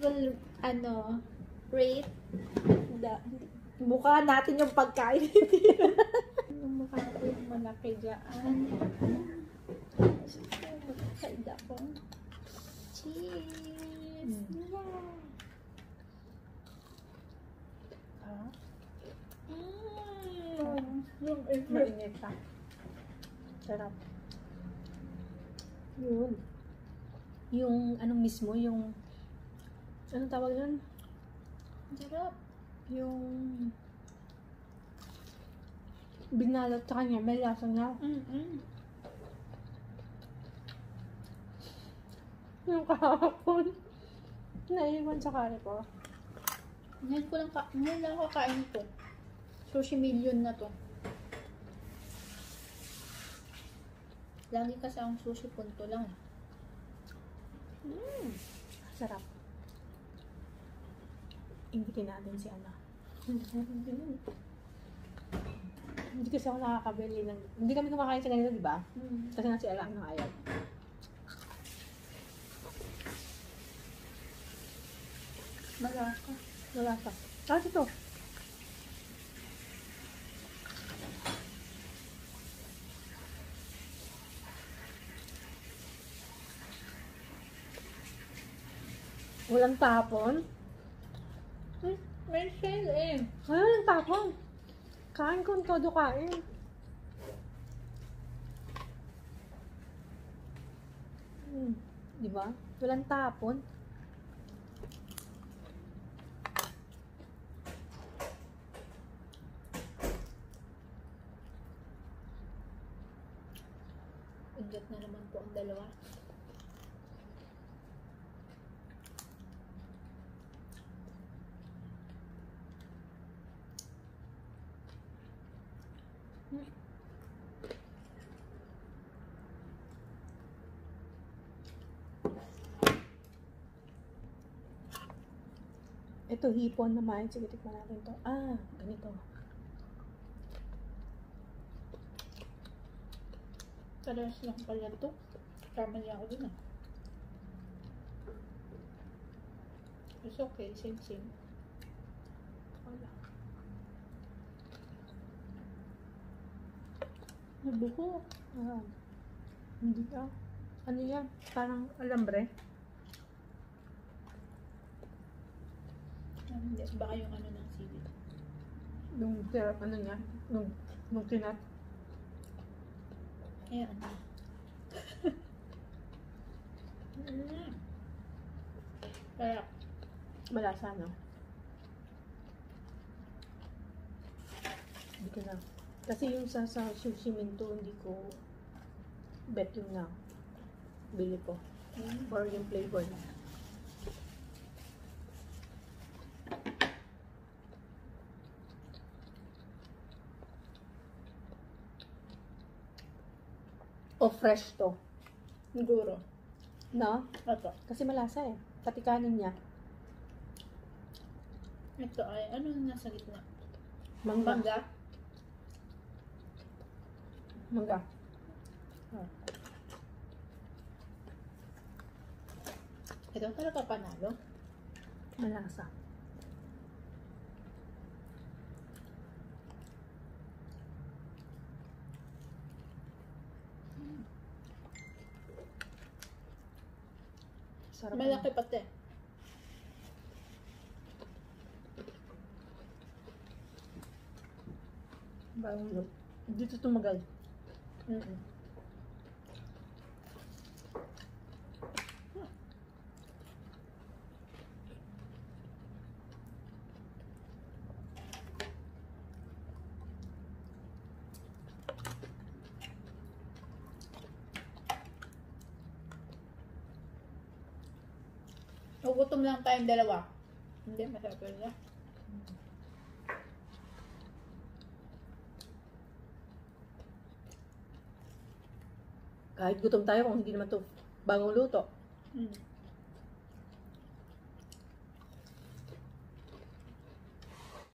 Well, ano, rate the mukha natin yung pagkain. Yung mukha ko yung malaki dyan. Magkakaida ko. Cheese! Yeah! Yung Mainit pa. Sarap. Yun. Yung anong mismo, yung anong tawag yun? sarap. Yung binalot sa kanya, may lasa na. Yung kahapon, naiwan sa kare ko. Ngayon lang kakain ito. Sushi million na to. Lagi kasi ang sushi punto lang. Sarap. Inggitin natin si Ana. Hindi kasi ako nakakabili ng... Hindi kami kumakain sa ganito, di ba? Kasi nga si Ella ang ayaw. Malasa. Lalasa. Ah, ito. Walang tapon. May shell eh. Walang tapon. Kain ko todo kain. Di ba? Walang tapon. Ingat na naman po ang dalawa. Ito, hipon naman. Sige, tikman natin to. Ah, ganito. Parehas lang pala ito. Tama niya ako din ah. It's okay, same. Wala. Nabuko. Ah, hindi ka. Ano yan? Parang alambre. Hindi, baka yung ano ng sili. Yung ano niya? Nung kinat. Ayan, ano. Kaya, Malasa, no? Hindi ko na. Kasi yung sa sushi minto, hindi ko bet yung na bili ko. Or yung flavor na. O fresh to. siguro. No? Ito. Kasi malasa eh. Pati kanin niya. Ito ay, ano nasa gitna? Mangga. Mangga? Mangga. Oh. Ito talaga panalo. Malasa. Sarap. Malaki pati. Bagong look. Dito tumagal. Nagutom lang tayong dalawa. Hindi, masarap na. Kahit gutom tayo kung hindi naman to bagong luto.